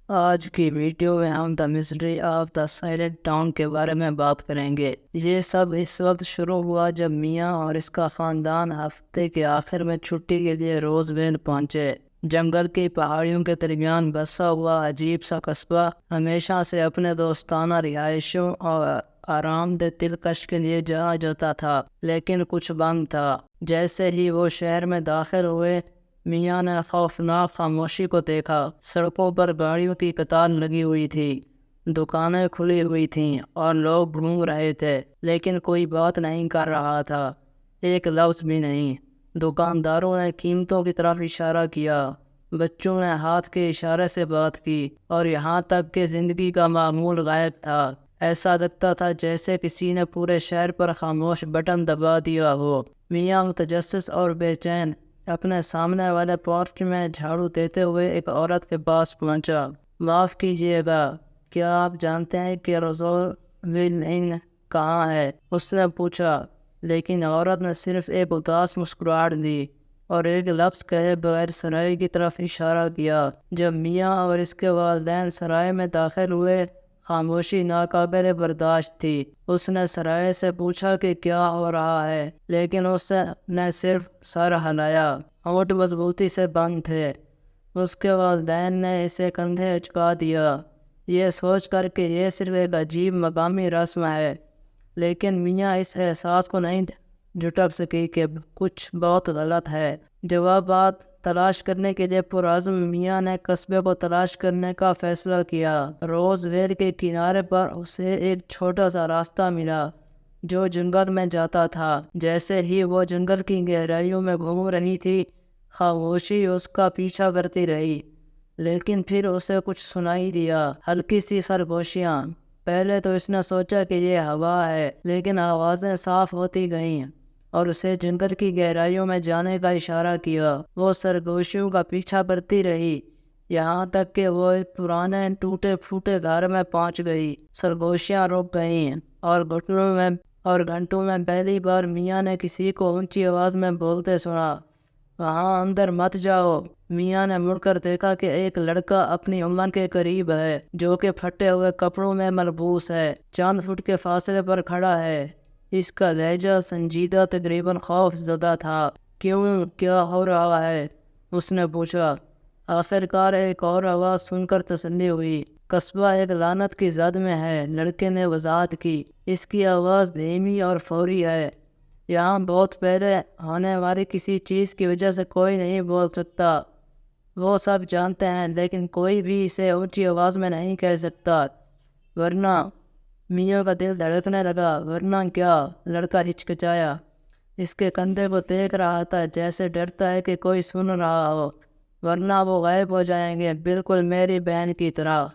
آج کی ویڈیو میں ہم the mystery of the silent town کے بارے میں بات کریں گے۔ یہ سب اس وقت شروع ہوا جب میاں اور اس کا خاندان ہفتے کے آخر میں چھٹی کے لیے روز ویل پہنچے۔ جنگل کی پہاڑیوں کے درمیان بسا ہوا عجیب سا قصبہ ہمیشہ سے اپنے دوستانہ رہائشوں اور آرام دہ دلکش کے لیے جانا جاتا تھا، لیکن کچھ بند تھا۔ جیسے ہی وہ شہر میں داخل ہوئے، میاں نے خوفناک خاموشی کو دیکھا۔ سڑکوں پر گاڑیوں کی قطار لگی ہوئی تھی، دکانیں کھلی ہوئی تھیں اور لوگ گھوم رہے تھے، لیکن کوئی بات نہیں کر رہا تھا، ایک لفظ بھی نہیں۔ دکانداروں نے قیمتوں کی طرف اشارہ کیا، بچوں نے ہاتھ کے اشارے سے بات کی، اور یہاں تک کہ زندگی کا معمول غائب تھا۔ ایسا لگتا تھا جیسے کسی نے پورے شہر پر خاموش بٹن دبا دیا ہو۔ میاں متجسس اور بے چین اپنے سامنے والے پورچ میں جھاڑو دیتے ہوئے ایک عورت کے پاس پہنچا۔ معاف کیجیے گا، کیا آپ جانتے ہیں کہ روزویل ان کہاں ہے؟ اس نے پوچھا، لیکن عورت نے صرف ایک اداس مسکراہٹ دی اور ایک لفظ کہے بغیر سرائے کی طرف اشارہ کیا۔ جب میاں اور اس کے والدین سرائے میں داخل ہوئے، خاموشی ناقابل برداشت تھی۔ اس نے سرائے سے پوچھا کہ کیا ہو رہا ہے، لیکن اس نے صرف سر ہلایا، ہونٹ مضبوطی سے بند تھے۔ اس کے والدین نے اسے کندھے اچکا دیا، یہ سوچ کر کہ یہ صرف ایک عجیب مقامی رسم ہے، لیکن میاں اس احساس کو نہیں جھٹک سکی کہ کچھ بہت غلط ہے۔ جوابات تلاش کرنے کے لیے پرعزم میاں نے قصبے کو تلاش کرنے کا فیصلہ کیا۔ روز ویل کے کنارے پر اسے ایک چھوٹا سا راستہ ملا جو جنگل میں جاتا تھا۔ جیسے ہی وہ جنگل کی گہرائیوں میں گھوم رہی تھی، خاموشی اس کا پیچھا کرتی رہی، لیکن پھر اسے کچھ سنائی دیا، ہلکی سی سرگوشیاں۔ پہلے تو اس نے سوچا کہ یہ ہوا ہے، لیکن آوازیں صاف ہوتی گئیں اور اسے جنگل کی گہرائیوں میں جانے کا اشارہ کیا۔ وہ سرگوشیوں کا پیچھا کرتی رہی، یہاں تک کہ وہ ایک پرانے ٹوٹے پھوٹے گھر میں پہنچ گئی۔ سرگوشیاں رک گئیں اور گھنٹوں میں پہلی بار میاں نے کسی کو اونچی آواز میں بولتے سنا، وہاں اندر مت جاؤ۔ میاں نے مڑ کر دیکھا کہ ایک لڑکا اپنی عمر کے قریب ہے، جو کہ پھٹے ہوئے کپڑوں میں ملبوس ہے، چند فٹ کے فاصلے پر کھڑا ہے۔ اس کا لہجہ سنجیدہ، تقریباً خوف زدہ تھا۔ کیا ہو رہا ہے؟ اس نے پوچھا۔ آخرکار ایک اور آواز سن کر تسلی ہوئی۔ قصبہ ایک لعنت کی زد میں ہے، لڑکے نے وضاحت کی۔ اس کی آواز دھیمی اور فوری ہے، یہاں بہت پہلے ہونے والی کسی چیز کی وجہ سے کوئی نہیں بول سکتا۔ وہ سب جانتے ہیں، لیکن کوئی بھی اسے اونچی آواز میں نہیں کہہ سکتا۔ ورنہ میاں کا دل دھڑکنے لگا۔ ورنہ کیا؟ لڑکا ہچکچایا، اس کے کندھے کو دیکھ رہا تھا جیسے ڈرتا ہے کہ کوئی سن رہا ہو۔ ورنہ وہ غائب ہو جائیں گے، بالکل میری بہن کی طرح۔